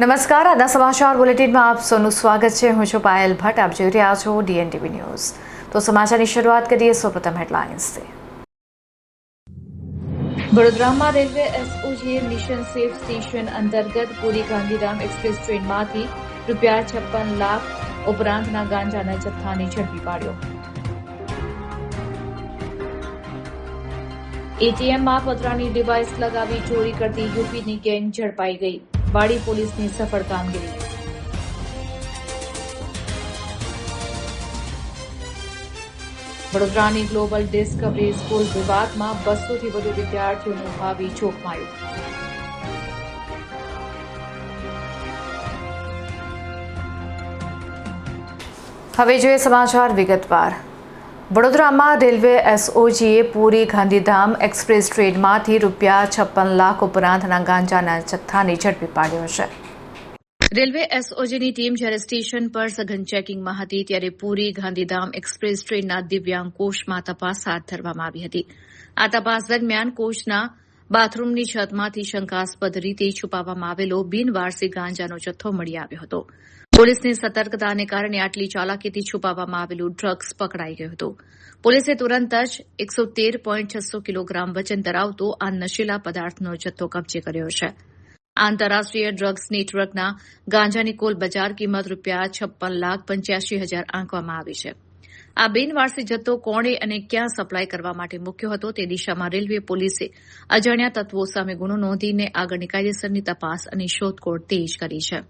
નમસ્કાર, આજના સમાચાર બુલેટિનમાં આપ સૌનું સ્વાગત છે. હું છું પાયલ ભટ્ટ. આપ જોઈ રહ્યા છો DNTV ન્યૂઝ. તો સમાચારની શરૂઆત કરીએ સૌપ્રથમ હેડલાઇન્સથી. વડોદરામાં railway SOGA mission safe station અંતર્ગત પૂરી ગાંધીધામ એક્સપ્રેસ ટ્રેનમાંથી ₹56 લાખ ઉપરાંતના ગાંજાના જથ્થાને ઝડપી પાડ્યો. ATMમાં પતરાની ડિવાઇસ લગાવી ચોરી કરતી યુપીની ગેંગ ઝડપાઈ ગઈ. વાડી પોલીસની સફળ કામગીરી. વડોદરાની ગ્લોબલ ડિસ્કવરી સ્કૂલ વિવાદમાં 200થી વધુ વિદ્યાર્થીઓનું ભાવિ જોખમાયું. હવે જોઈએ સમાચાર વિગતવાર. વડોદરામાં રેલવે SOGA પૂરી ગાંધીધામ એક્સપ્રેસ ટ્રેનમાંથી ₹56 લાખ ઉપરાંતના ગાંજાના જથ્થાને ઝડપી પાડ્યો છે. રેલવે SOGની ટીમ જ્યારે સ્ટેશન પર સઘન ચેકિંગમાં હતી ત્યારે પૂરી ગાંધીધામ એક્સપ્રેસ ટ્રેનના દિવ્યાંગ કોચમાં તપાસ હાથ ધરવામાં આવી હતી. આ તપાસ દરમિયાન કોચના બાથરૂમની છતમાંથી શંકાસ્પદ રીતે છુપાવવામાં આવેલો બિનવારસી ગાંજાનો જથ્થો મળી આવ્યો હતો. પોલીસની સતર્કતાને કારણે આટલી ચાલાકીથી છુપાવવામાં આવેલું ડ્રગ્સ પકડાઈ ગયું હતું. પોલીસે તુરંત જ 113.600 કિલોગ્રામ વજન ધરાવતો આ નશીલા પદાર્થનો જથ્થો કબજે કર્યો છે. આંતરરાષ્ટ્રીય ડ્રગ્સ નેટવર્કના ગાંજાની કુલ બજાર કિંમત ₹56,85,000 આંકવામાં આવી છે. આ બિનવારસી જથ્થો કોણે અને ક્યાં સપ્લાય કરવા માટે મૂક્યો હતો તે દિશામાં રેલવે પોલીસે અજાણ્યા તત્વો સામે ગુનો નોંધીને આગળની કાયદેસરની તપાસ અને શોધખોળ તેજ કરી છે.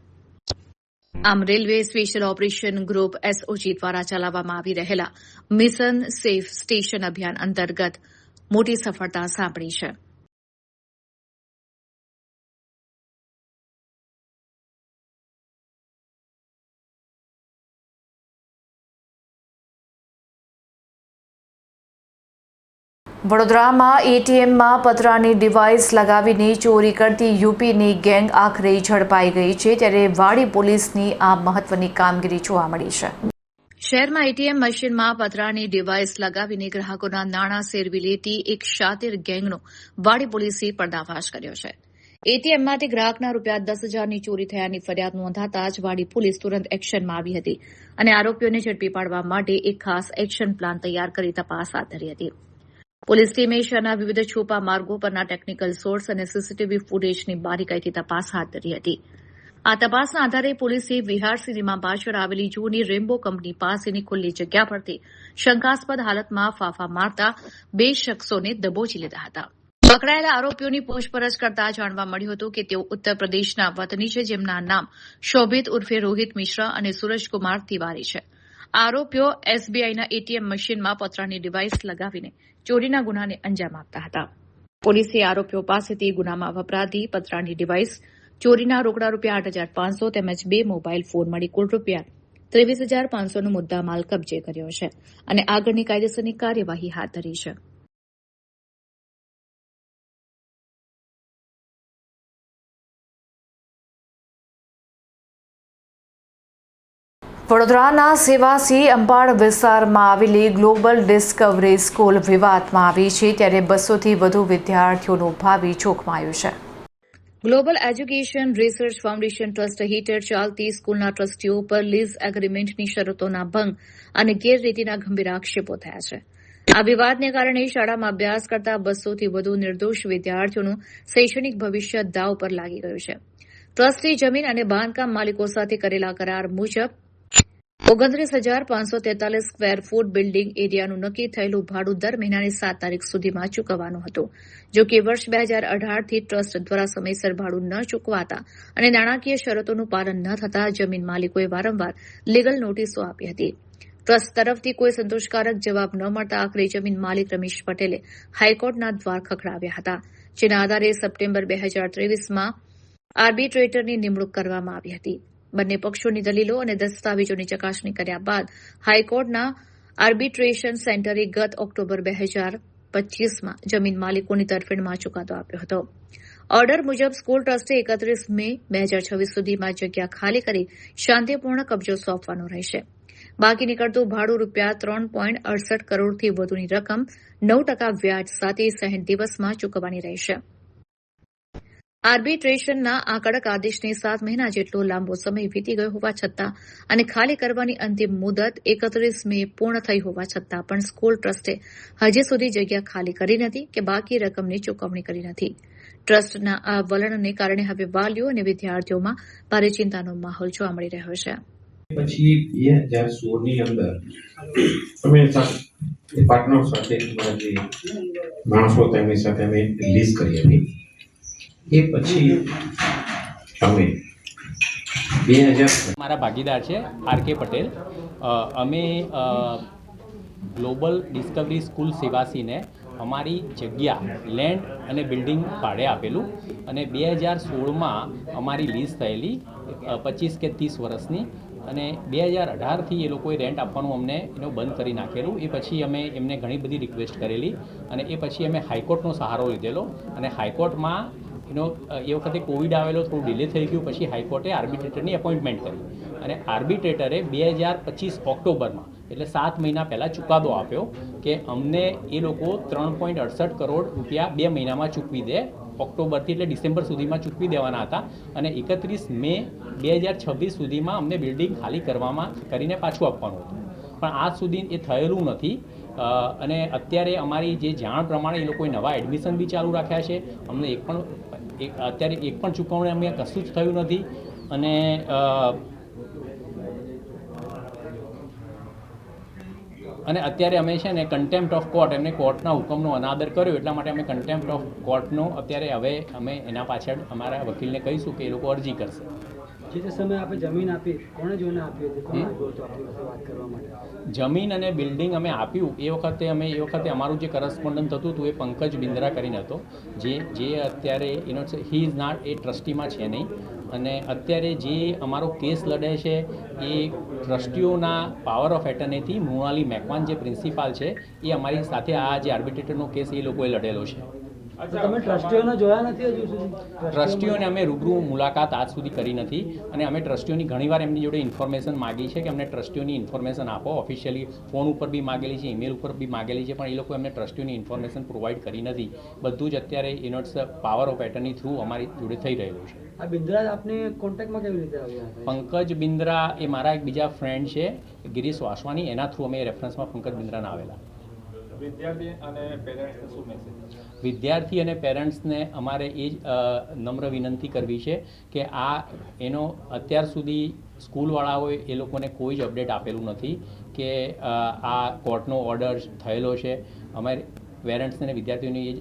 આમ railway special operation group SOG દ્વારા ચલાવવામાં આવી રહેલા મિશન સેફ સ્ટેશન અભિયાન અંતર્ગત મોટી સફળતા સાંપડી છે. વડોદરામાં ATMમાં પતરાની ડિવાઇસ લગાવીને ચોરી કરતી યુપીની ગેંગ આખરે ઝડપાઈ ગઈ છે. ત્યારે વાડી પોલીસની આ મહત્વની કામગીરી જોવા મળી છે. શહેરમાં ATM મશીનમાં પતરાની ડિવાઇસ લગાવીને ગ્રાહકોના નાણાં સેરવી લેતી એક શાતિર ગેંગનો વાડી પોલીસે પર્દાફાશ કર્યો છે. ATMમાંથી ગ્રાહકના ₹10,000ની ચોરી થયાની ફરિયાદ નોંધાતા જ વાડી પોલીસ તુરંત એક્શનમાં આવી હતી અને આરોપીઓને ઝડપી પાડવા માટે એક ખાસ એક્શન પ્લાન તૈયાર કરી તપાસ હાથ ધરી હતી. પોલીસ ટીમે શહેરના વિવિધ છુપા માર્ગો પરના ટેકનિકલ સોર્સ અને CCTV ફૂટેજની બારીકાઈથી તપાસ હાથ ધરી હતી. આ તપાસના આધારે પોલીસે વિહાર સિનેમા પાછળ આવેલી જૂની રેમ્બો કંપની પાસેની ખુલ્લી જગ્યા પરથી શંકાસ્પદ હાલતમાં ફાંફા મારતા 2 શખ્સોને દબોચી લીધા હતા. પકડાયેલા આરોપીઓની પૂછપરછ કરતા જાણવા મળ્યું હતું કે તેઓ ઉત્તર પ્રદેશના વતની છે, જેમના નામ શોભિત ઉર્ફે રોહિત મિશ્રા અને સૂરજકુમાર તિવારી છે. આરોપીઓ SBIના ATM મશીનમાં પતરાની ડિવાઇસ લગાવીને ચોરીના ગુનાને અંજામ આપતા હતા. પોલીસે આરોપીઓ પાસેથી ગુનામાં વપરાતી પતરાની ડિવાઇસ, ચોરીના રોકડા ₹8,500 તેમજ 2 મોબાઈલ ફોન મળી કુલ ₹23,500નો મુદ્દામાલ કબજે કર્યો છે અને આગળની કાયદેસરની કાર્યવાહી હાથ ધરી છે. વડોદરાના સેવાસી અંપાડ વિસ્તારમાં આવેલી ગ્લોબલ ડિસ્કવરી સ્કૂલ વિવાદમાં આવી છે. ત્યારે 200થી વધુ વિદ્યાર્થીઓનું ભાવિ જોખમાયું છે. Global education research foundation trust હેઠળ ચાલતી સ્કૂલના ટ્રસ્ટીઓ પર લીઝ એગ્રીમેન્ટની શરતોના ભંગ અને ગેરરીતિના ગંભીર આક્ષેપો થયા છે. આ વિવાદને કારણે શાળામાં અભ્યાસ કરતા 200થી વધુ નિર્દોષ વિદ્યાર્થીઓનું શૈક્ષણિક ભવિષ્ય દાવ પર લાગી ગયું છે. ટ્રસ્ટે જમીન અને બાંધકામ માલિકો સાથે કરેલા કરાર મુજબ 29,543 સ્ક્વેર ફૂટ બિલ્ડિંગ એરિયાનું નક્કી થયેલું ભાડું દર મહિનાની 7 તારીખ સુધીમાં ચૂકવવાનું હતું. જો કે વર્ષ 2018થી ટ્રસ્ટ દ્વારા સમયસર ભાડું ન ચૂકવાતા અને નાણાકીય શરતોનું પાલન ન થતા જમીન માલિકોએ વારંવાર લીગલ નોટિસો આપી હતી. ટ્રસ્ટ તરફથી કોઈ સંતોષકારક જવાબ ન મળતા આખરે જમીન માલિક રમેશ પટેલે હાઈકોર્ટના દ્વાર ખખડાવ્યા હતા, જેના આધારે સપ્ટેમ્બર 2023માં આર્બિટ્રેટરની નિમણૂક કરવામાં આવી હતી. બંને પક્ષોની દલીલો અને દસ્તાવેજોની ચકાસણી કર્યા બાદ હાઈકોર્ટના આર્બિટ્રેશન સેન્ટરે ગત ઓક્ટોબર 2025માં જમીન માલિકોની તરફેણમાં ચુકાદો આપ્યો હતો. ઓર્ડર મુજબ સ્કૂલ ટ્રસ્ટે 31 મે 2026 સુધીમાં જગ્યા ખાલી કરી શાંતિપૂર્ણ કબજો સોંપવાનો રહેશે. બાકી નીકળતું ભાડું ₹3.68 કરોડથી વધુની રકમ 9% વ્યાજ સાથે 60 દિવસમાં ચૂકવવાની રહેશે. આર્બિટ્રેશનના આ કડક આદેશને 7 મહિના જેટલો લાંબો સમય વીતી ગયો હોવા છતાં અને ખાલી કરવાની અંતિમ મુદત 31 મે પૂર્ણ થઈ હોવા છતાં પણ સ્કૂલ ટ્રસ્ટે હજી સુધી જગ્યા ખાલી કરી નથી કે બાકી રકમની ચૂકવણી કરી નથી. ટ્રસ્ટના આ વલણને કારણે હવે વાલીઓ અને વિદ્યાર્થીઓમાં ભારે ચિંતાનો માહોલ જોવા મળી રહ્યો છે. પછી 2016ની અંદર અમે પાર્ટનર સાથે જે માણસો તેમની સાથે અમે લીઝ કરી હતી. એ પછી અમે 2000 મારા ભાગીદાર છે આર.કે. પટેલ. અમે ગ્લોબલ ડિસ્કવરી સ્કૂલ સેવાસીને અમારી જગ્યા લેન્ડ અને બિલ્ડિંગ ભાડે આપેલું અને 2016માં અમારી લીઝ થયેલી 25 કે 30 વર્ષની અને 2018થી એ લોકોએ રેન્ટ આપવાનું અમને બંધ કરી નાખેલું. એ પછી અમે એમને ઘણી બધી રિક્વેસ્ટ કરેલી અને એ પછી અમે હાઈકોર્ટનો સહારો લીધેલો અને હાઈકોર્ટમાં એ વખતે કોવિડ આવેલો, થોડું ડિલે થઈ ગયું. પછી હાઈકોર્ટે આર્બિટ્રેટરની એપોઇન્ટમેન્ટ કરી અને આર્બિટ્રેટરે 2025 ઓક્ટોબરમાં એટલે 7 મહિના પહેલાં ચુકાદો આપ્યો કે અમને એ લોકો 3.68 કરોડ રૂપિયા 2 મહિનામાં ચૂકવી દે. ઓક્ટોબરથી એટલે ડિસેમ્બર સુધીમાં ચૂકવી દેવાના હતા અને 31 મે 2026 સુધીમાં અમને બિલ્ડિંગ ખાલી કરીને પાછું આપવાનું હતું. પણ આજ સુધી એ થયેલું નથી અને અત્યારે અમારી જે જાણ પ્રમાણે એ લોકોએ નવા એડમિશન બી ચાલુ રાખ્યા છે. અમને અત્યારે એક પણ ચૂકવણી અમે કશું જ થયું નથી અને અત્યારે અમે છે ને કન્ટેમ્પ્ટ ઓફ કોર્ટ, એમને કોર્ટના હુકમનો અનાદર કર્યો એટલા માટે અમે કન્ટેમ્પ્ટ ઓફ કોર્ટનો અત્યારે હવે અમે એના પાછળ અમારા વકીલને કહીશું કે એ લોકો અરજી કરશે. જે સમયે આપણે જમીન આપી, કોણે જોઈને આપી હતી, કોણ આવ્યો હતો આપણી પાસે વાત કરવા માટે? જમીન અને બિલ્ડિંગ અમે આપ્યું એ વખતે અમારું જે કરસ્પોન્ડન્ટ હતું એ પંકજ બિન્દ્રા કરીને હતો, જે અત્યારે હી ઇઝ નોટ એ ટ્રસ્ટીમાં છે નહીં અને અત્યારે જે અમારો કેસ લડે છે એ ટ્રસ્ટીઓના પાવર ઓફ એટર્નીથી મૃણાલી મેકવાન જે પ્રિન્સિપાલ છે એ અમારી સાથે આ જે આર્બિટ્રેટરનો કેસ એ લોકોએ લડેલો છે. તમે ટ્રસ્ટીઓને જોયા નથી હજુ સુધી? ટ્રસ્ટીઓને અમે રૂબરૂ મુલાકાત આજ સુધી કરી નથી અને અમે ટ્રસ્ટીઓની ઘણીવાર એમની જોડે ઇન્ફોર્મેશન માગી છે કે અમને ટ્રસ્ટીઓની ઇન્ફોર્મેશન આપો. ઓફિશિયલી ફોન ઉપર બી માગેલી છે, ઈમેલ ઉપર બી માગેલી છે, પણ એ લોકો એમને ટ્રસ્ટીઓની ઇન્ફોર્મેશન પ્રોવાઈડ કરી નથી. બધું જ અત્યારે પાવર ઓફ એટર્ની થ્રુ અમારી જોડે થઈ રહેલું છે. આ બિન્દ્રા આપને કોન્ટેક્ટમાં કેવી રીતે આવ્યા? પંકજ બિન્દ્રા એ મારા એક બીજા ફ્રેન્ડ છે ગિરીશ વાસવાની, એના થ્રુ અમે રેફરન્સમાં પંકજ બિન્દ્રાને આવેલા. વિદ્યાર્થી અને પેરેન્ટ્સને અમારે એ જ નમ્ર વિનંતી કરવી છે કે એનો અત્યાર સુધી સ્કૂલવાળાઓએ એ લોકોને કોઈ જ અપડેટ આપેલું નથી કે આ કોર્ટનો ઓર્ડર થયેલો છે. અમારે પેરેન્ટ્સને અને વિદ્યાર્થીઓને એ જ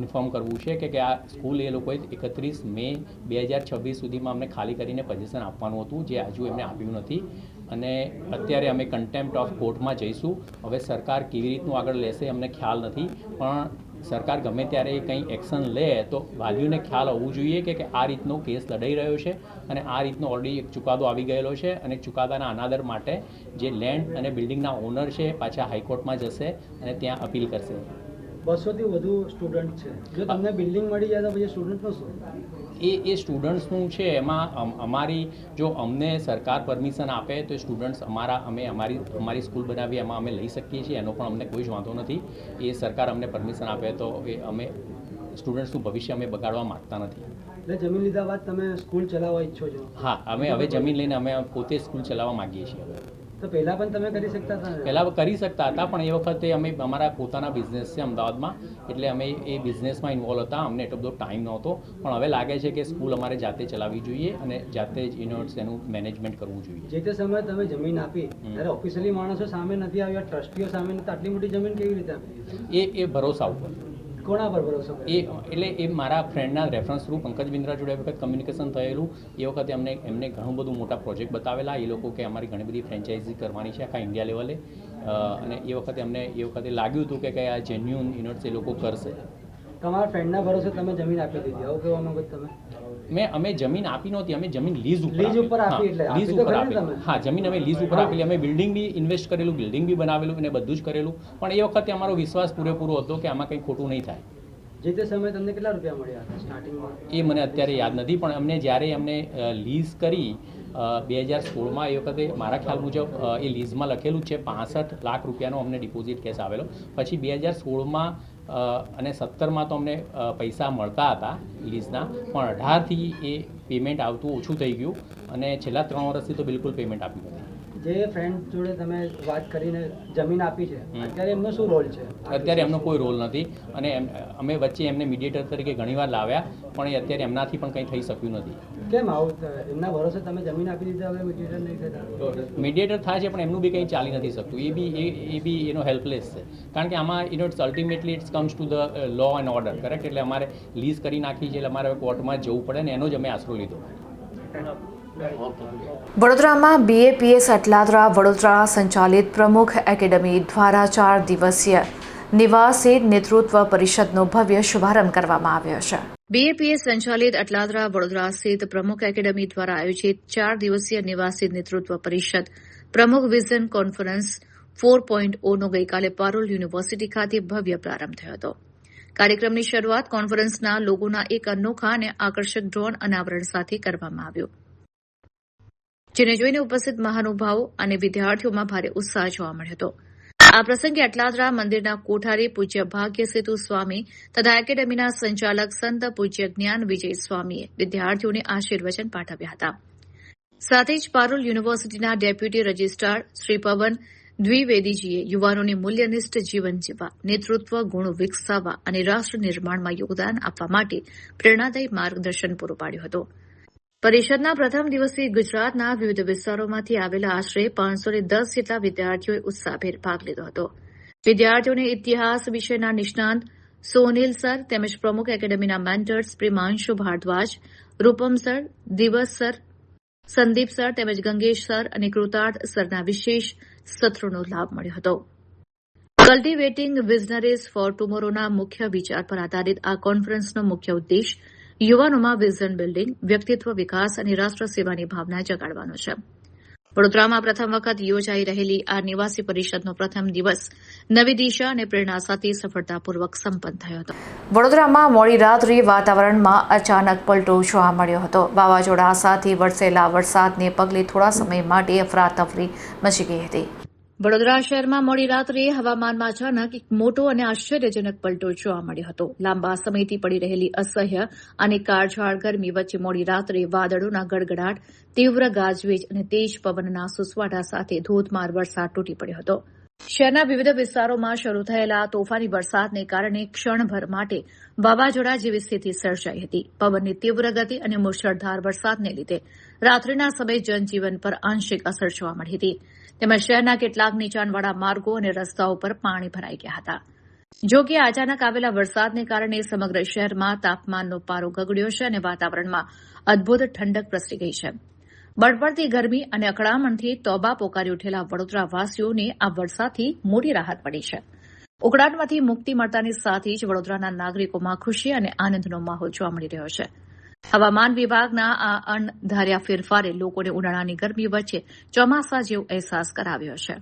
ઇન્ફોર્મ કરવું છે કે આ સ્કૂલ એ લોકોએ 31 મે 2026 સુધીમાં અમને ખાલી કરીને પોઝિશન આપવાનું હતું, જે હજુ એમને આપ્યું નથી અને અત્યારે અમે કન્ટેમ્પ્ટ ઓફ કોર્ટમાં જઈશું. હવે સરકાર કેવી રીતનું આગળ લેશે અમને ખ્યાલ નથી, પણ સરકાર ગમે ત્યારે કંઈ એક્શન લે તો વાલીઓને ખ્યાલ હોવું જોઈએ કે આ રીતનો કેસ લડાઈ રહ્યો છે અને આ રીતનો ઓલરેડી એક ચુકાદો આવી ગયેલો છે અને ચુકાદાના અનાદર માટે જે લેન્ડ અને બિલ્ડિંગના ઓનર છે પાછા હાઈકોર્ટમાં જશે અને ત્યાં અપીલ કરશે. 200થી વધુ સ્ટુડન્ટ છે. જો તમને બિલ્ડિંગ મળી જાય તો પછી સ્ટુડન્ટનું શું? એ સ્ટુડન્ટ્સનું છે એમાં અમારી જો અમને સરકાર પરમિશન આપે તો સ્ટુડન્ટ્સ અમારી સ્કૂલ બનાવી એમાં અમે લઈ શકીએ છીએ, એનો પણ અમને કોઈ જ વાંધો નથી. એ સરકાર અમને પરમિશન આપે તો એ અમે સ્ટુડન્ટ્સનું ભવિષ્ય અમે બગાડવા માગતા નથી. એટલે જમીન લીધા બાદ તમે સ્કૂલ ચલાવવા ઈચ્છો છો? હા, અમે હવે જમીન લઈને અમે પોતે સ્કૂલ ચલાવવા માગીએ છીએ. તો પહેલાં પણ તમે કરી શકતા હતા? પહેલાં કરી શકતા હતા, પણ એ વખતે અમે અમારા પોતાના બિઝનેસ છે અમદાવાદમાં, એટલે અમે એ બિઝનેસમાં ઇન્વોલ્વ હતા, અમને એટલો બધો ટાઈમ નહોતો. પણ હવે લાગે છે કે સ્કૂલ અમારે જાતે ચલાવવી જોઈએ અને જાતે જ એનું મેનેજમેન્ટ કરવું જોઈએ. જે તે સમયે તમે જમીન આપી ત્યારે ઓફિશિયલી માણસો સામે નથી આવ્યા, ટ્રસ્ટીઓ સામે નથી, આટલી મોટી જમીન કેવી રીતે આપી? એ ભરોસા ઉપર. કોના પર ભરોસો? એટલે એ મારા ફ્રેન્ડના રેફરન્સ થ્રુ પંકજ બિન્દ્રા જોડે વખત કમ્યુનિકેશન થયેલું. એ વખતે એમને ઘણું બધું મોટા પ્રોજેક્ટ બતાવેલા. એ લોકો કે અમારી ઘણી બધી ફ્રેન્ચાઇઝી કરવાની છે આખા ઇન્ડિયા લેવલે અને એ વખતે લાગ્યું હતું કે આ જેન્યુન યુનિટ્સ એ લોકો કરશે. તમારા ફ્રેન્ડના ભરોસે તમે જમીન આપી દીધી, આવું કહેવા માંગો તમે? અમે જમીન આપી નહોતી, અમે જમીન લીઝ ઉપર આપી. લીઝ ઉપર આપી. હા, જમીન અમે લીઝ ઉપર આપેલી. અમે બિલ્ડિંગ બી ઇન્વેસ્ટ કરેલું, બિલ્ડિંગ બી બનાવેલું અને બધું જ કરેલું, પણ એ વખતે અમારો વિશ્વાસ પૂરેપૂરો હતો કે આમાં કંઈ ખોટું નહીં થાય. જે તે સમયે તમને કેટલા રૂપિયા મળ્યા હતા સ્ટાર્ટિંગમાં? એ મને અત્યારે યાદ નથી, પણ જ્યારે અમને લીઝ કરી 2016માં એ વખતે મારા ખ્યાલ મુજબ એ લીઝમાં લખેલું છે 65 લાખ રૂપિયાનો અમને ડિપોઝિટ કેસ આવેલો. પછી 2016માં અને 17માં તો અમને પૈસા મળતા હતા લીઝના, પણ 18થી એ પેમેન્ટ આવતું ઓછું થઈ ગયું અને છેલ્લા 3 વર્ષથી તો બિલકુલ પેમેન્ટ આપ્યું નથી. જે ફ્રેન્ડ જોડે તમે વાત કરીને જમીન આપી છે, અત્યારે એમનો શું રોલ છે? અત્યારે એમનો કોઈ રોલ નથી અને અમે વચ્ચે એમને મીડિયેટર તરીકે ઘણીવાર લાવ્યા, પણ એ અત્યારે એમનાથી પણ કંઈ થઈ શક્યું નથી. કેમ આવું? એમના ભરોસે તમે જમીન આપી દીધા, હવે મીડિયેટર નહીં થતા? મીડિયેટર થાય છે પણ એમનું બી કંઈ ચાલી નથી શકતું. એ બી એનો હેલ્પલેસ છે, કારણ કે આમાં ultimately it's comes to the law and order, correct? એટલે અમારે લીઝ કરી નાખી છે, એટલે અમારે હવે કોર્ટમાં જવું પડે ને એનો જ અમે આશરો લીધો. વડોદરામાં BAPS અટલાદરા વડોદરા સંચાલિત પ્રમુખ એકેડમી દ્વારા 4 દિવસીય નિવાસી નેતૃત્વ પરિષદનો ભવ્ય શુભારંભ કરવામાં આવ્યો છે. BAPS સંચાલિત અટલાદરા વડોદરા સ્થિત પ્રમુખ એકેડમી દ્વારા આયોજિત 4 દિવસીય નિવાસી નેતૃત્વ પરિષદ પ્રમુખ વિઝન કોન્ફરન્સ 4.0નો ગઈકાલે પારુલ યુનિવર્સિટી ખાતે ભવ્ય પ્રારંભ થયો હતો. કાર્યક્રમની શરૂઆત કોન્ફરન્સના લોગોના એક અનોખા અને આકર્ષક ડ્રોન અનાવરણ સાથે કરવામાં આવ્યું, જેને જોઈને ઉપસ્થિત મહાનુભાવો અને વિદ્યાર્થીઓમાં ભારે ઉત્સાહ જોવા મળ્યો હતો. આ પ્રસંગે અટલાદરા મંદિરના કોઠારી પૂજ્ય ભાગ્ય સેતુ સ્વામી તથા એકેડમીના સંચાલક સંત પૂજ્ય જ્ઞાન વિજય સ્વામીએ વિદ્યાર્થીઓને આશીર્વચન પાઠવ્યા હતા. સાથે જ પારુલ યુનિવર્સિટીના ડેપ્યુટી રજિસ્ટ્રાર શ્રી પવન દ્વિવેદીજીએ યુવાનોને મૂલ્યનિષ્ઠ જીવન જીવવા, નેતૃત્વ ગુણો વિકસાવવા અને રાષ્ટ્ર નિર્માણમાં યોગદાન આપવા માટે પ્રેરણાદાયી માર્ગદર્શન પૂરું પાડ્યું હતું. પરિષદના પ્રથમ દિવસે ગુજરાતના વિવિધ વિસ્તારોમાંથી આવેલા આશરે 510 જેટલા વિદ્યાર્થીઓએ ઉત્સાહભેર ભાગ લીધો હતો. વિદ્યાર્થીઓને ઇતિહાસ વિષયના નિષ્ણાંત સોનિલ સર તેમજ પ્રમુખ એકેડમીના મેન્ટર્સ પ્રિમાંશુ ભારદ્વાજ, રૂપમ સર, દિવસ સર, સંદીપ સર તેમજ ગંગેશ સર અને કૃતાર્થ સરના વિશેષ સત્રોનો લાભ મળ્યો હતો. કલ્ટિવેટિંગ વિઝનરીઝ ફોર ટુમોરોના મુખ્ય વિચાર પર આધારિત આ કોન્ફરન્સનો મુખ્ય ઉદ્દેશ યુવાનોમાં વિઝન બિલ્ડિંગ, વ્યક્તિત્વ વિકાસ અને રાષ્ટ્ર સેવાની ભાવના જગાડવાનો છે. વડોદરામાં પ્રથમ વખત યોજાઈ રહેલી આ નિવાસી પરિષદનો પ્રથમ દિવસ નવી દિશા અને પ્રેરણા સાથે સફળતાપૂર્વક સંપન્ન થયો હતો. વડોદરામાં મોડી રાત્રે વાતાવરણમાં અચાનક પલટો જોવા મળ્યો હતો. વાવાઝોડા સાથે વરસેલા વરસાદને પગલે થોડા સમય માટે અફરાતફરી મચી ગઈ હતી. વડોદરા શહેરમાં મોડી રાત્રે હવામાનમાં અચાનક એક મોટો અને આશ્ચર્યજનક પલટો જોવા મળ્યો હતો. લાંબા સમયથી પડી રહેલી અસહ્ય અને કાળઝાળ ગરમી વચ્ચે મોડી રાત્રે વાદળોના ગડગડાટ, તીવ્ર ગાજવીજ અને તેજ પવનના સુસવાટા સાથે ધોધમાર વરસાદ તૂટી પડ્યો હતો. શહેરના વિવિધ વિસ્તારોમાં શરૂ થયેલા તોફાની વરસાદને કારણે ક્ષણભર માટે વાવાઝોડા જેવી સ્થિતિ સર્જાઈ હતી. પવનની તીવ્ર ગતિ અને મુશળધાર વરસાદને લીધે રાત્રિના સમયે જનજીવન પર આંશિક અસર જોવા મળી હતી. તેમજ શહેરના કેટલાક નીચાણવાળા માર્ગો અને રસ્તાઓ પર પાણી ભરાઈ ગયા હતા. જો કે અચાનક આવેલા વરસાદને કારણે સમગ્ર શહેરમાં તાપમાનનો પારો ગગડ્યો છે અને વાતાવરણમાં અદભુત ઠંડક પ્રસરી ગઈ છે. બળબડતી ગરમી અને અકળામણથી તોબા પોકારી ઉઠેલા વડોદરાવાસીઓને આ વરસાદથી મોટી રાહત મળી છે. ઉકળાટમાંથી મુક્તિ મળતાની સાથે જ વડોદરાના નાગરિકોમાં ખુશી અને આનંદનો માહોલ જોવા મળી રહ્યો છે. હવામાન વિભાગના આ અણધાર્યા ફેરફારે લોકોને ઉનાળાની ગરમી વચ્ચે ચોમાસા જેવો અહેસાસ કરાવ્યો છે.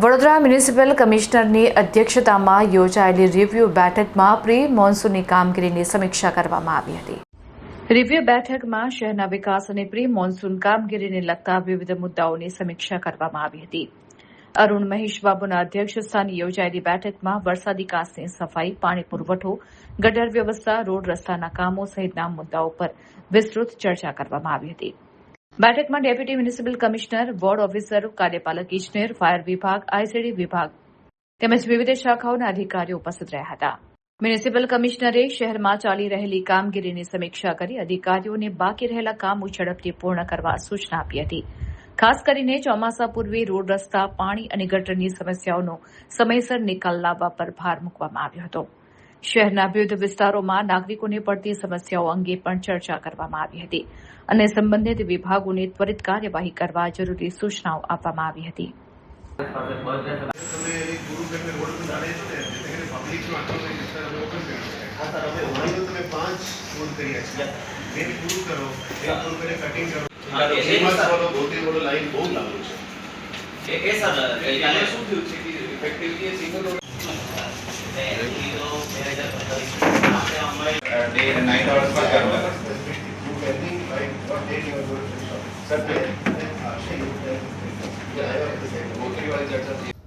વડોદરા મ્યુનિસિપલ કમિશનરની અધ્યક્ષતામાં યોજાયેલી રિવ્યુ બેઠકમાં પ્રી મોન્સૂનની કામગીરીની સમીક્ષા કરવામાં આવી હતી. રિવ્યુ બેઠકમાં શહેરના વિકાસ અને પ્રી મોન્સૂન કામગીરીને લગતા વિવિધ મુદ્દાઓની સમીક્ષા કરવામાં આવી હતી. અરુણ મહેશ બાબુના અધ્યક્ષસ્થાને યોજાયેલી બેઠકમાં વરસાદી કાંસની સફાઈ, પાણી પુરવઠો, ગટર વ્યવસ્થા, રોડ રસ્તાના કામો સહિતના મુદ્દાઓ પર વિસ્તૃત ચર્ચા કરવામાં આવી હતી. બેઠકમાં deputy municipal commissioner, ward officer, કાર્યપાલક ઇજનેર, ફાયર વિભાગ, ICD વિભાગ તેમજ વિવિધ શાખાઓના અધિકારીઓ ઉપસ્થિત રહ્યા હતા. મ્યુનિસિપલ કમિશનરે શહેરમાં ચાલી રહેલી કામગીરીની સમીક્ષા કરી અધિકારીઓને બાકી રહેલા કામો ઝડપથી પૂર્ણ કરવા સૂચના આપી હતી. ખાસ કરીને ચોમાસા પૂર્વે રોડ રસ્તા, પાણી અને ગટરની સમસ્યાઓનો સમયસર નિકાલ લાવવા પર ભાર મૂકવામાં આવ્યો હતો. શહેરના વિવિધ વિસ્તારોમાં નાગરિકોને પડતી સમસ્યાઓ અંગે પણ ચર્ચા કરવામાં આવી હતી અને સંબંધિત વિભાગોને ત્વરિત કાર્યવાહી કરવા જરૂરી સૂચનાઓ આપવામાં આવી હતી.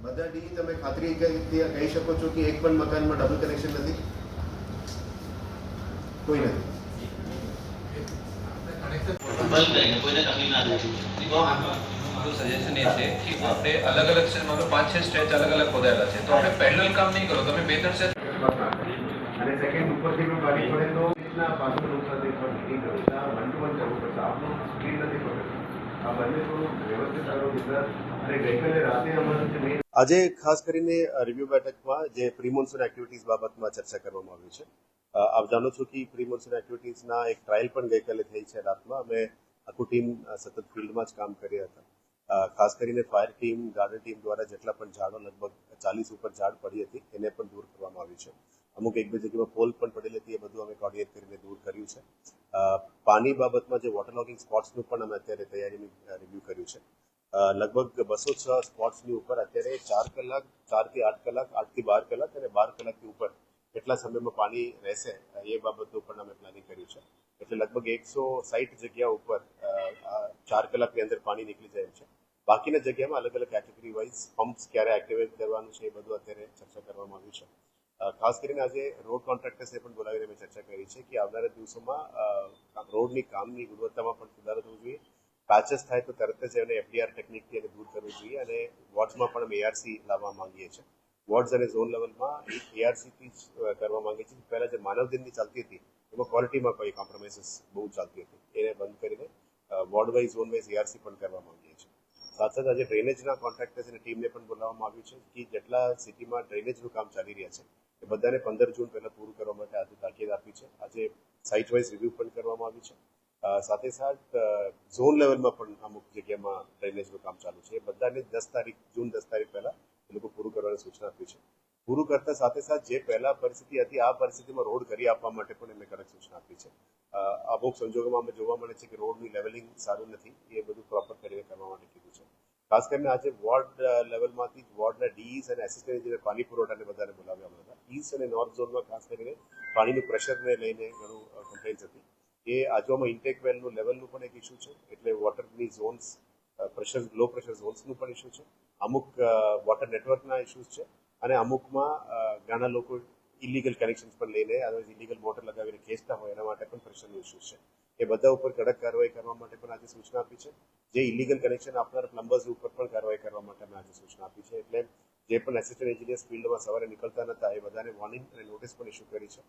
બધા ડી તમે ખાતરી કહી શકો છો કે એક પણ મકાનમાં ડબલ કનેક્શન નથી? કોઈ નથી. સજેશન એ છે કે આપણે અલગ અલગ છે, માનો 5-6 સ્ટેજ અલગ અલગ ખોદાયેલા છે, તો આપણે પેરેલલ કામ નહીં કરો, તમે 2-3 સ્ટેજ અને સેકન્ડ ઉપરથી પણ પાણી પડે તો રીતના પાછળ ઉપરથી પણ નહીં કરો, 1 to 1 કરવું પડશે. આપનું સ્પીડ નથી પકડતું. આ બંને થોડું વ્યવસ્થિત કરો ગુજરાત. અને ગઈકાલે રાતે અમારું જે મેઇન આજે ખાસ કરીને રિવ્યુ બેઠકમાં જે પ્રી મોન્સૂન એક્ટિવિટીઝ બાબતમાં ચર્ચા કરવામાં આવી છે. આપ જાણો છો કે પ્રી મોન્સૂન એક્ટિવિટીઝના એક ટ્રાયલ પણ ગઈકાલે થઈ છે રાતમાં. અમે આખું ટીમ સતત ફિલ્ડમાં જ કામ કર્યા હતા. ખાસ કરીને ફાયર ટીમ, ગાર્ડન ટીમ દ્વારા જેટલા પણ ઝાડો, લગભગ 40 ઉપર ઝાડ પડી હતી, એને પણ દૂર કરવામાં આવ્યું છે. અમુક એક બે જગ્યામાં પોલ પણ પડેલી હતી, એ બધું અમે કોર્ડિનેટ કરીને દૂર કર્યું છે. પાણી બાબતમાં જે વોટર લોગિંગ સ્પોટ્સનું પણ અમે અત્યારે તૈયારીનું રિવ્યૂ કર્યું છે. લગભગ 206 સ્પોટ્સની ઉપર અત્યારે 4 કલાક, 4 થી 8 કલાક, 8 થી 12 કલાક અને 12 કલાકથી ઉપર કેટલા સમયમાં પાણી રહેશે એ બાબતનું પણ અમે પ્લાનિંગ કર્યું છે. એટલે લગભગ 160 જગ્યા ઉપર 4 કલાકની અંદર પાણી નીકળી જાય છે. બાકીના જગ્યામાં અલગ અલગ કેટેગરી વાઇઝ પમ્પ્સ ક્યારે એક્ટિવેટ કરવાનું છે એ બધું અત્યારે ચર્ચા કરવામાં આવ્યું છે. ખાસ કરીને આજે રોડ કોન્ટ્રાક્ટર્સને પણ બોલાવીને અમે ચર્ચા કરી છે કે આવનારા દિવસોમાં રોડની કામની ગુણવત્તામાં પણ સુધારો થવો જોઈએ. પેચેસ થાય તો તરત જ એને એફડીઆર ટેકનિકથી એને દૂર કરવું જોઈએ. અને વોર્ડ્સમાં પણ અમે એઆરસી લાવવા માંગીએ છીએ. વોર્ડ્સ અને ઝોન લેવલમાં એઆરસીથી જ કરવા માંગીએ છીએ. પહેલાં જે માનવ દિનની ચાલતી હતી એમાં ક્વોલિટીમાં કોઈ કોમ્પ્રોમાઇઝીસ બહુ ચાલતી હતી, એને બંધ કરીને ward wise, zone wise arc પણ કરવા માંગીએ છીએ. સાથે સાથે આજે ડ્રેનેજના કોન્ટ્રાક્ટર્સ અને ટીમને પણ બોલાવવામાં આવ્યું છે કે જેટલા સિટીમાં ડ્રેનેજનું કામ ચાલી રહ્યા છે એ બધાને 15 જૂન પહેલાં પૂરું કરવા માટે આજે તાકીદ આપી છે. આજે સાઇટ વાઇઝ રિવ્યૂ પણ કરવામાં આવ્યું છે. સાથે સાથ ઝોન લેવલમાં પણ અમુક જગ્યામાં ડ્રેનેજનું કામ ચાલુ છે. એ બધાને 10 તારીખ, જૂન 10 તારીખ પહેલાં એ લોકો પૂરું કરવાની સૂચના આપી છે. પૂરું કરતા સાથે સાથે જે પહેલા પરિસ્થિતિ હતી આ પરિસ્થિતિમાં રોડ કરી આપવા માટે પણ એમને કડક સૂચના આપી છે. અમુક સંજોગોમાં અમે જોવા મળે છે કે રોડની લેવલિંગ સારું નથી, એ બધું પ્રોપર કરીને કરવા માટે કીધું છે. ખાસ કરીને આજે વોર્ડ લેવલમાંથી વોર્ડના ડીઈસ અને એસિસ્ટન્ટ એન્જિનિયર પાણી પુરવઠાને બધાને બોલાવ્યા હતા. ઈસ્ટ અને નોર્થ ઝોનમાં ખાસ કરીને પાણીનું પ્રેશરને લઈને ઘણું કમ્પ્લેન્સ હતી. એ આજુમાં ઇન્ટેક વેલનું લેવલનું પણ એક ઇસ્યુ છે. એટલે વોટરની ઝોન્સ, પ્રેશર, લો પ્રેશર ઝોન્સનું પણ ઇસ્યુ છે. અમુક વોટર નેટવર્કના ઇસ્યુઝ છે. અને અમુકમાં ઘણા લોકો ઇલીગલ કનેક્શન્સ પણ લઈને ઇલીગલ મોટર લગાવીને ખેંચતા હોય એના માટે પણ પ્રેશરનો ઇસ્યુ છે. એ બધા ઉપર કડક કાર્યવાહી કરવા માટે પણ આજે સૂચના આપી છે. જે ઇલીગલ કનેક્શન આપનાર પ્લમ્બર્સ ઉપર પણ કાર્યવાહી કરવા માટે અમે આજે સૂચના આપી છે. એટલે જે પણ એસિસ્ટન્ટ એન્જિનિયર્સ ફિલ્ડમાં સવારે નીકળતા નહોતા એ બધાને વોર્નિંગ અને નોટિસ પણ ઇસ્યુ કરી છે.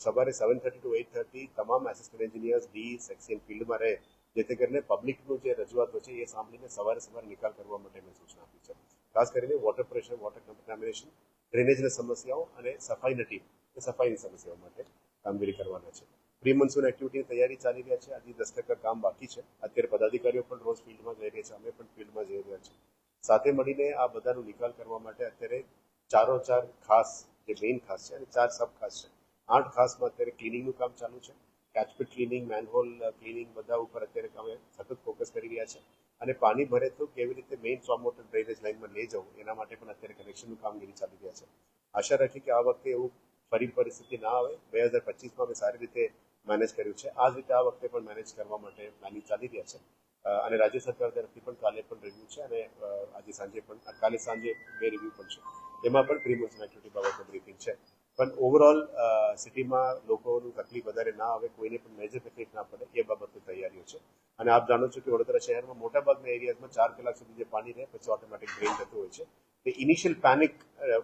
સવારે 7:30 to 8:30 તમામ એસિસ્ટન્ટ એન્જિનિયર્સ ડી સેક્શન ફિલ્ડમાં રહે, જેથી કરીને પબ્લિકનું જે રજૂઆતો છે એ સાંભળીને સવારે નિકાલ કરવા માટે અમે સૂચના આપી છે. ખાસ કરીને વોટર પ્રેશર, વોટર કન્ટામિનેશન, ડ્રેનેજની સમસ્યાઓ અને સફાઈની ટીમ એ સફાઈની સમસ્યાઓ માટે કામગીરી કરવાના છે. પ્રી મોન્સૂન એક્ટિવિટીની તૈયારી ચાલી રહ્યા છે. હજી 10% કામ બાકી છે. અત્યારે પદાધિકારીઓ પણ રોજ ફિલ્ડમાં જઈ રહ્યા છે, અમે પણ ફિલ્ડમાં જઈ રહ્યા છીએ. સાથે મળીને આ બધાનો નિકાલ કરવા માટે અત્યારે 4 ખાસ, જે મેઇન ખાસ છે, અને 4 સબ ખાસ છે. 8 ખાસમાં અત્યારે ક્લિનિંગનું કામ ચાલુ છે. કેચપીટ ક્લિનિંગ, મેનહોલ ક્લિનિંગ બધા ઉપર અત્યારે અમે સતત ફોકસ કરી રહ્યા છે. અને પાણી ભરે તો કેવી રીતે મેઇન સ્ટોર્મ વોટર ડ્રેનેજ લાઇનમાં લઈ જવું એના માટે પણ અત્યારે કનેક્શનનું કામગીરી ચાલી રહ્યા છે. આશા રાખી કે આ વખતે એવું ફરી પરિસ્થિતિ ના આવે. 2025માં અમે સારી રીતે મેનેજ કર્યું છે. આ જ રીતે આ વખતે પણ મેનેજ કરવા માટે પ્લાનિંગ ચાલી રહ્યા છે. અને રાજ્ય સરકાર તરફથી પણ કાલે પણ રિવ્યૂ છે અને આજે સાંજે પણ, કાલે સાંજે 2 રિવ્યૂ પણ છે. એમાં પણ પ્રી મોન્સૂન એક્ટિવિટી બાબતે બ્રીફિંગ છે. પણ ઓવરઓલ સિટીમાં લોકોનું તકલીફ વધારે ના આવે, કોઈને પણ મેજર તકલીફ ના પડે એ બાબતની તૈયારીઓ છે. અને આપ જાણો છો કે વડોદરા શહેરમાં મોટાભાગના એરિયાઝમાં 4 કલાક સુધી જે પાણી રહે પછી ઓટોમેટિક ડ્રેન થતું હોય છે. તે ઇનિશિયલ પેનિક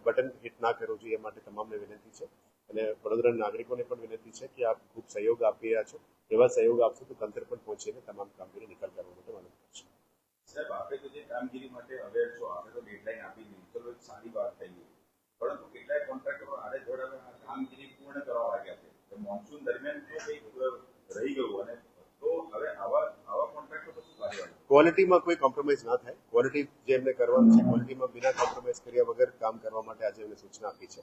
બટન હિટ ના કરવું જોઈએ, એ માટે તમામને વિનંતી છે. અને વડોદરાના નાગરિકોને પણ વિનંતી છે કે આપ ખૂબ સહયોગ આપી રહ્યા છો. એવા સહયોગ આપશો તો તંત્ર પણ પહોંચીને તમામ કામગીરી નિકાલ કરવા માટે મદદ કરશે. સાહેબ, આપણે તો જે કામગીરી માટે અવેર છો, આપણે તો ડેડલાઇન આપી દીધી, ચલો એક સારી વાત થઈ ગઈ. પરંતુ કેટલાય કોન્ટ્રાક્ટરો આડે જોડે કામગીરી પૂર્ણ પૂર્ણ કરવા માંગ્યા છે. તો મોન્સૂન દરમિયાન જો કંઈક રહી ગયું અને તો હવે આવા કોન્ટ્રાક્ટો પર શું કાર્યવાહી? ક્વોલિટીમાં કોઈ કોમ્પ્રોમાઇઝ ના થાય. ક્વોલિટી જે એમને કરવાનું છે ક્વોલિટીમાં બિના કોમ્પ્રોમાઇઝ કર્યા વગર કામ કરવા માટે આજે એમને સૂચના આપી છે.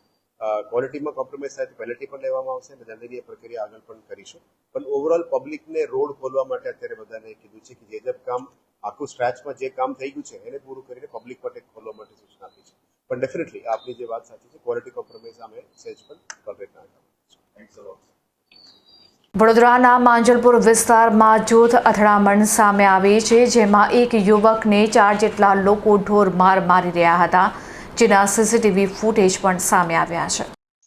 ક્વોલિટીમાં કોમ્પ્રોમાઇઝ થાય તો પેનલ્ટી પણ લેવામાં આવશે અને દંડનીય પ્રક્રિયા આગળ પણ કરીશું. પણ ઓવરઓલ પબ્લિકને રોડ ખોલવા માટે અત્યારે બધાને કીધું છે કે જે કામ આખું સ્ટ્રેચમાં જે કામ થઈ ગયું છે એને પૂરું કરીને પબ્લિક માટે ખોલવા માટે સૂચના આપી છે. પણ ડેફિનેટલી આપની જે વાત સાચી છે, ક્વોલિટી કોમ્પ્રોમાઇઝ અમે સહેજ પણ ટોલરેટ ના કરવાનું. થેન્ક્સ અ લોટ. વડોદરાના માંજલપુર વિસ્તારમાં જૂથ અથડામણ સામે આવી છે, જેમાં એક યુવકને 4 જેટલા લોકો ઢોર માર મારી રહ્યા હતા, જેના સીસીટીવી ફૂટેજ પણ સામે આવ્યા છે.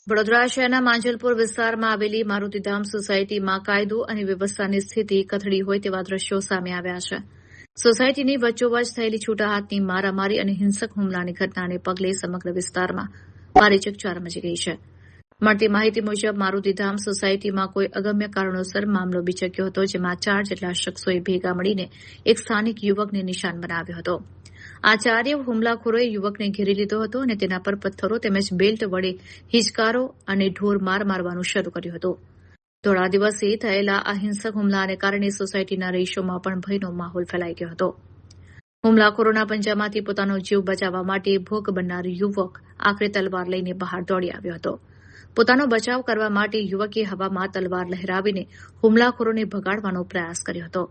વડોદરા શહેરના માંજલપુર વિસ્તારમાં આવેલી મારુતિધામ સોસાયટીમાં કાયદો અને વ્યવસ્થાની સ્થિતિ કથળી હોય તેવા દ્રશ્યો સામે આવ્યા છે. સોસાયટીની વચ્ચોવચ્ચ થયેલી છૂટાહાથની મારામારી અને હિંસક હુમલાની ઘટનાને પગલે સમગ્ર વિસ્તારમાં ભારે ચકચાર મચી ગઈ છે. મળતી માહિતી મુજબ મારુતિધામ સોસાયટીમાં કોઈ અગમ્ય કારણોસર મામલો બિચક્યો હતો, જેમાં 4 જેટલા શખ્સોએ ભેગા મળીને એક સ્થાનિક યુવકને નિશાન બનાવ્યો હતો. આ ચારેય હુમલાખોરોએ યુવકને ઘેરી લીધો હતો અને તેના પર પથ્થરો તેમજ બેલ્ટ વડે હિચકારો અને ઢોર માર મારવાનું શરૂ કર્યું હતું. થોડા દિવસે થયેલા આ હિંસક હુમલાને કારણે સોસાયટીના રહીશોમાં પણ ભયનો માહોલ ફેલાઈ ગયો હતો. હુમલાખોરોના પંજામાંથી પોતાનો જીવ બચાવવા માટે ભોગ બનનાર યુવક આખરે તલવાર લઈને બહાર દોડી આવ્યો હતો. પોતાનો બચાવ કરવા માટે યુવકે હવામાં તલવાર લહેરાવીને હુમલાખોરોને ભગાડવાનો પ્રયાસ કર્યો હતો.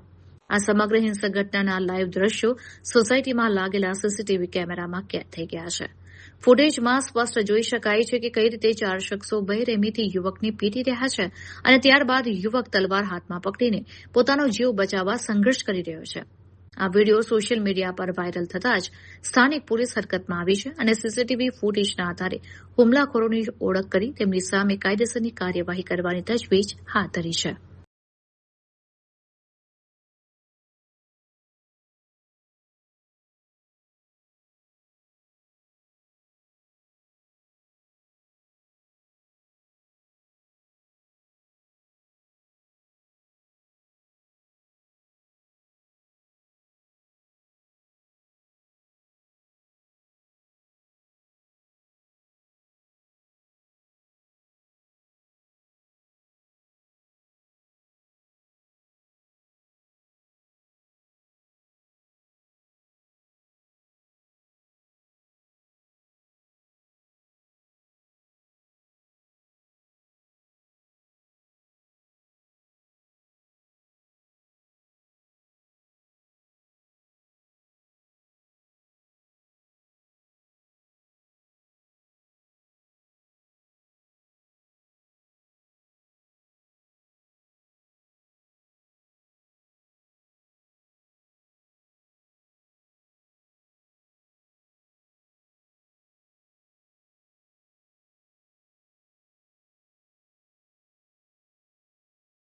આ સમગ્ર હિંસક ઘટનાના લાઈવ દ્રશ્યો સોસાયટીમાં લાગેલા સીસીટીવી કેમેરામાં કેદ થઈ ગયા છે. ફૂટેજમાં સ્પષ્ટ જોઈ શકાય છે કે કઈ રીતે 4 શખ્સો બેરહેમીથી યુવકને પીટી રહ્યા છે અને ત્યારબાદ યુવક તલવાર હાથમાં પકડીને પોતાનો જીવ બચાવવા સંઘર્ષ કરી રહ્યો છે. આ વિડીયો સોશિયલ મીડિયા પર વાયરલ થતાં જ સ્થાનિક પોલીસ હરકતમાં આવી છે અને સીસીટીવી ફૂટેજના આધારે હુમલાખોરોની ઓળખ કરી તેમની સામે કાયદેસરની કાર્યવાહી કરવાની તજવીજ હાથ ધરી છે.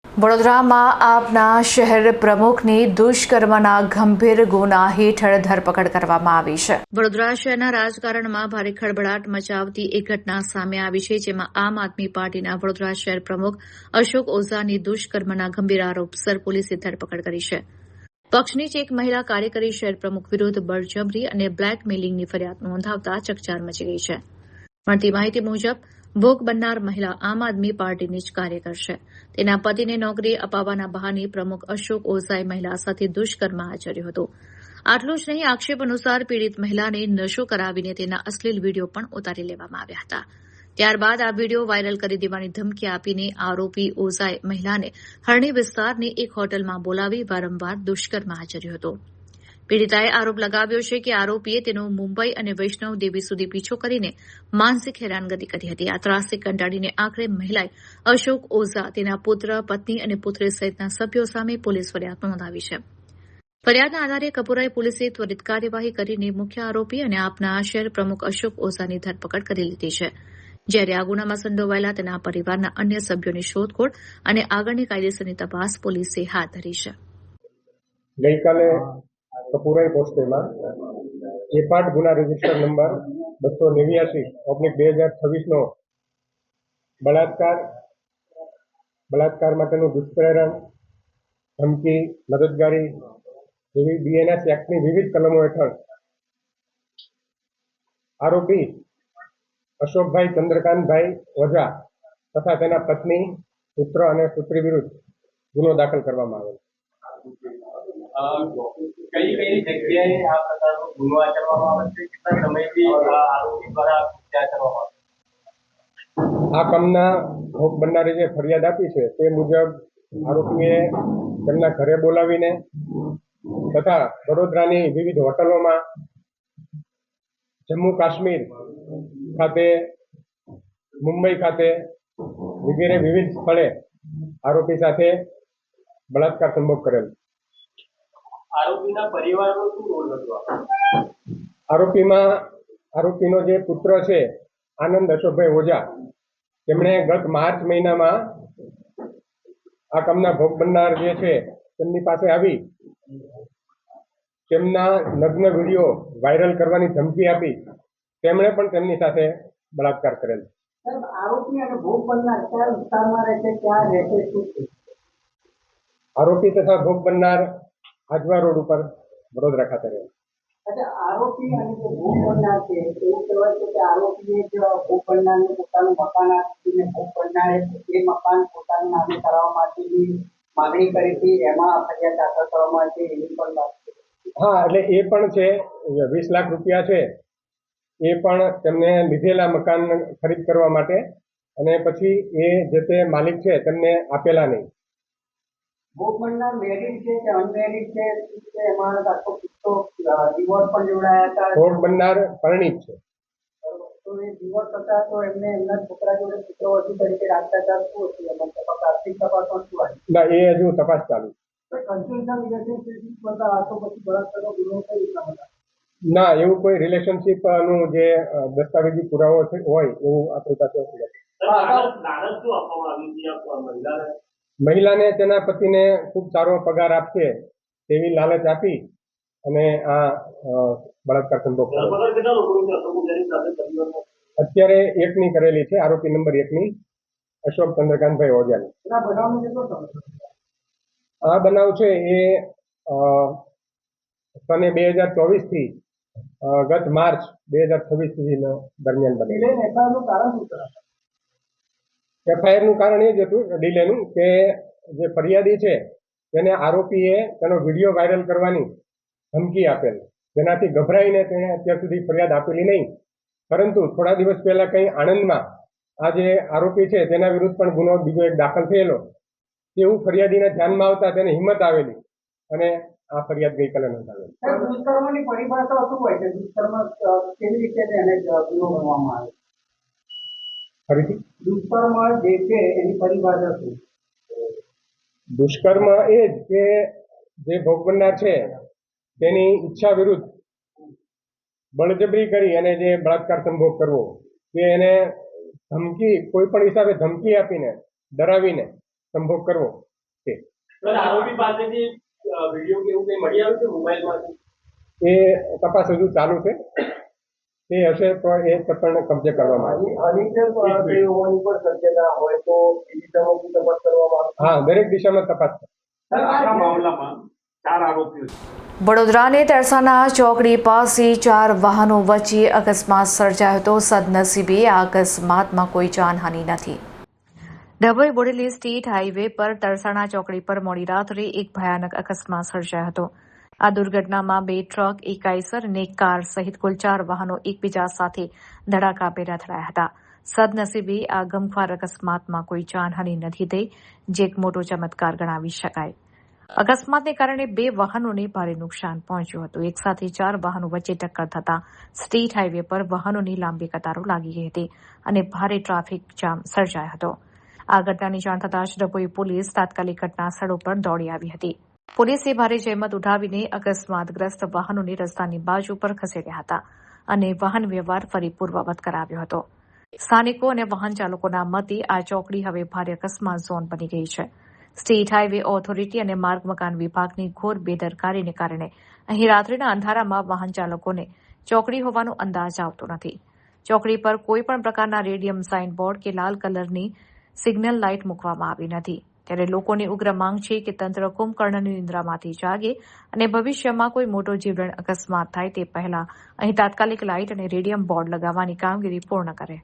વડોદરામાં આપના શહેર પ્રમુખની દુષ્કર્મના ગંભીર ગુના હેઠળ ધરપકડ કરવામાં આવી છે. વડોદરા શહેરના રાજકારણમાં ભારે ખળભળાટ મચાવતી એક ઘટના સામે આવી છે, જેમાં આમ આદમી પાર્ટીના વડોદરા શહેર પ્રમુખ અશોક ઓઝાની દુષ્કર્મના ગંભીર આરોપસર પોલીસે ધરપકડ કરી છે. પક્ષની જ એક મહિલા કાર્યકરી શહેર પ્રમુખ વિરુદ્ધ બળજબરી અને બ્લેકમેલિંગની ફરિયાદ નોંધાવતા ચકચાર મચી ગઈ છે. મળતી માહિતી મુજબ ભોગ બનનાર મહિલા આમ આદમી પાર્ટીની જ કાર્યકર છે. તેના પતિને નોકરી અપાવવાના બહાને પ્રમુખ અશોક ઓઝાએ મહિલા સાથે દુષ્કર્મ આચર્યું હતું. આટલું જ નહીં, આક્ષેપ અનુસાર પીડિત મહિલાને નશો કરાવીને તેના અશ્લીલ વીડિયો પણ ઉતારી લેવામાં આવ્યા હતા. ત્યારબાદ આ વીડિયો વાયરલ કરી દેવાની ધમકી આપીને આરોપી ઓઝાએ મહિલાને હરણી વિસ્તારની એક હોટલમાં બોલાવી વારંવાર દુષ્કર્મ આચર્યું હતું. પીડિતાએ આરોપ લગાવ્યો છે કે આરોપીએ તેનો મુંબઈ અને વૈષ્ણવ દેવી સુધી પીછો કરીને માનસિક હેરાનગતિ કરી હતી. આ ત્રાસથી કંટાળીને આખરે મહિલાએ અશોક ઓઝા, તેના પુત્ર, પત્ની અને પુત્રી સહિતના સભ્યો સામે પોલીસ ફરિયાદ નોંધાવી છે. ફરિયાદના આધારે કપુરાઈ પોલીસે ત્વરિત કાર્યવાહી કરીને મુખ્ય આરોપી અને આપના શહેર પ્રમુખ અશોક ઓઝાની ધરપકડ કરી લીધી છે. જ્યારે આ ગુનામાં સંડોવાયેલા તેના પરિવારના અન્ય સભ્યોની શોધખોળ અને આગળની કાયદેસરની તપાસ પોલીસે હાથ ધરી છે. ગઈકાલે કપુરાઈ પોસ્ટેમાં એપાટ ગુના રજિસ્ટર નંબર 289/2026 બળાત્કાર માટેનું દુષ્પ્રેરણ, ધમકી, મદદગારી જેવી બીએનએસ એક્ટની વિવિધ કલમો હેઠળ આરોપી અશોકભાઈ ચંદ્રકાંતભાઈ ઓઝા તથા તેના પત્ની, પુત્ર અને પુત્રી વિરુદ્ધ ગુનો દાખલ કરવામાં આવેલ. કઈ જગ્યાએ આ પ્રકારનો ગુનો આચરવામાં આવે છે? કેટલા સમયથી આરોપી દ્વારા આચરવામાં આવે છે? આ કામના ભોગ બનનારે જે ફરિયાદ આપી છે તે મુજબ આરોપીએ તેમના ઘરે બોલાવીને તથા વડોદરાની વિવિધ હોટલોમાં, જમ્મુ કાશ્મીર ખાતે, મુંબઈ ખાતે વગેરે વિવિધ સ્થળે આરોપી સાથે બળાત્કાર સંભોગ કરેલ. આરોપીના પરિવારનો શું રોલ હતો? આરોપીનો જે પુત્ર છે આનંદ અશોકભાઈ ઓઝા, તેમણે ગત માર્ચ મહિનામાં આ કામના ભોગ બનનાર જે છે તેમની પાસે આવી તેમના નગ્ન વિડીયો વાયરલ કરવાની ધમકી આપી તેમણે પણ તેમની સાથે બળાત્કાર કરેલ. આરોપી અને ભોગ બનનાર કયા વિસ્તારમાં રહે છે, ક્યાં રહે છે, શું છે? આરોપી તથા ભોગ બનનાર આજવા રોડ ઉપર વડોદરા ખાતે રહે. અચ્છા, આરોપી અને જે ભોગ બનનાર છે એવું કહેવાય છે કે આરોપીએ જ ભોગ બનનારને પોતાનું મકાન આપીને ભોગ બનનારે એ મકાન પોતાના નામે કરાવવા માટેની માંગણી કરી હતી, એમાં ફરિયાદ દાખલ કરવામાં આવી છે એવી પણ વાત છે. હા, એટલે એ પણ છે. 20 લાખ રૂપિયા છે એ પણ તેમને લીધેલા મકાન ખરીદ કરવા માટે, અને પછી એ જે તે માલિક છે તેમને આપેલા નહીં. ભોગ બનનાર મેરિડ છે કે અનમેરિડ છે, એમાં આખો કિસ્સો ડિવોર્સ પણ જોડાયા હતા. ભોગ બનનાર પરિણીત છે. તો એ ડિવોર્સ થતા તો એમને એમના છોકરા જોડે પુત્રવધુ તરીકે રાખતા હતા. શું હતું એમાં આર્થિક તપાસ પણ શું આવી? ના, એ હજુ તપાસ ચાલુ. કન્ફ્યુઝન રિલેશનશીપ હતા તો પછી બળાત્કારનો ગુનો કઈ રીતના હતા? ના, એવું કોઈ રિલેશનશીપ નું જે દસ્તાવેજી પુરાવો હોય એવું આપણી પાસે નથી. મહિલાને તેના પતિને ખૂબ સારો પગાર આપશે તેવી લાલચ આપી અને આ બળાત્કાર સંભોગ કર્યો. અત્યારે એકની કરેલી છે, આરોપી નંબર 1ની અશોક ચંદ્રકાંતભાઈ ઓઝાની. આ બનાવ છે એ સને 2024 થી ગત માર્ચ 2026 સુધીનો દરમિયાન બનેલો. FIR નું કારણ એ જ હતું ડીલેનું કે જે ફરિયાદી છે તેને આરોપીએ તેનો વિડીયો વાયરલ કરવાની ધમકી આપેલ, જેનાથી ગભરાઈને તેણે અત્યાર સુધી ફરિયાદ આપેલી નહીં. પરંતુ થોડા દિવસ પહેલા કંઈ આણંદમાં આ જે આરોપી છે તેના વિરુદ્ધ પણ ગુનો બીજો એક દાખલ થયેલો, એવું ફરિયાદીના ધ્યાનમાં આવતા તેને હિંમત આવેલી અને આ ફરિયાદ ગઈકાલે નોંધાવેલી. દુષ્કર્મની પરિભાષા શું હોય છે? દુષ્કર્મ કેવી રીતે એને ગુનો ગણવામાં આવે? ફરીથી, દુષ્કર્મ જે છે એની પરિભાષા શું? દુષ્કર્મ એ જ કે જે ભોગ બનનાર છે તેની ઈચ્છા વિરુદ્ધ બળજબરી કરી અને જે બળાત્કાર સંભોગ કરવો, કે એને ધમકી, કોઈ પણ હિસાબે ધમકી આપીને, ડરાવીને સંભોગ કરવો તે. આરોપી પાસેથી વિડીયો કે એવું કંઈ મળી આવ્યું છે મોબાઈલમાંથી? એ તપાસ હજુ ચાલુ છે. તે હશે તો એ પણ કબજે કરવામાં આવશે. હા, દરેક દિશામાં તપાસ. વડોદરાની તરસાના ચોકડી પાસે 4 વાહનો વચ્ચે અકસ્માત સર્જાયો હતો. સદનસીબે આ અકસ્માતમાં કોઈ જાનહાનિ નથી. ડભોઈ બોડેલી સ્ટેટ હાઈવે પર તરસાણા ચોકડી પર મોડી રાત્રે એક ભયાનક અકસ્માત સર્જાયો હતો. આ દુર્ઘટનામાં 2 ટ્રક, એક આઈસર અને એક કાર સહિત કુલ 4 વાહનો એકબીજા સાથે ધડાકાભેર અથડાયા હતા. સદનસીબે આ ગમખ્વાર અકસ્માતમાં કોઈ જાનહાનિ નથી થઈ, જે એક મોટો ચમત્કાર ગણાવી શકાય. અકસ્માતને કારણે 2 વાહનોને ભારે નુકસાન પહોંચ્યું હતું. એક સાથે 4 વાહનો વચ્ચે ટક્કર થતાં સ્ટેટ હાઈવે પર વાહનોની લાંબી કતારો લાગી ગઈ હતી અને ભારે ટ્રાફિક જામ સર્જાયો હતો. આ ઘટનાની જાણ થતાં જ ડભોઈ પોલીસ તાત્કાલિક ઘટના સ્થળ પર દોડી આવી હતી. પોલીસે ભારે જહેમત ઉઠાવીને અકસ્માતગ્રસ્ત વાહનોને રસ્તાની બાજુ પર ખસેડ્યા હતા અને વાહન વ્યવહાર ફરી પૂર્વવત કરાવ્યો હતો. સ્થાનિકો અને વાહન ચાલકોના મતે આ ચોકડી હવે ભારે અકસ્માત ઝોન બની ગઈ છે. સ્ટેટ હાઈવે ઓથોરિટી અને માર્ગ મકાન વિભાગની ઘોર બેદરકારીને કારણે અહીં રાત્રિના અંધારામાં વાહન ચાલકોને ચોકડી હોવાનો અંદાજ આવતો નથી. ચોકડી પર કોઈપણ પ્રકારના રેડિયમ સાઇન બોર્ડ કે લાલ કલરની સિગ્નલ લાઇટ મૂકવામાં આવી નથી. ત્યારે લોકોની ઉગ્ર માંગ છે કે તંત્ર કુંભકર્ણની નિંદ્રામાંથી જાગે અને ભવિષ્યમાં કોઈ મોટો જીવલેણ અકસ્માત થાય તે પહેલા અહીં તાત્કાલિક લાઇટ અને રેડિયમ બોર્ડ લગાવવાની કામગીરી પૂર્ણ કરે.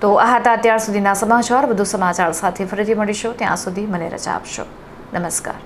તો આ હતા અત્યાર સુધીના સમાચાર. વધુ સમાચાર સાથે ફરીથી મળીશું. ત્યાં સુધી મને રજા આપશો. નમસ્કાર.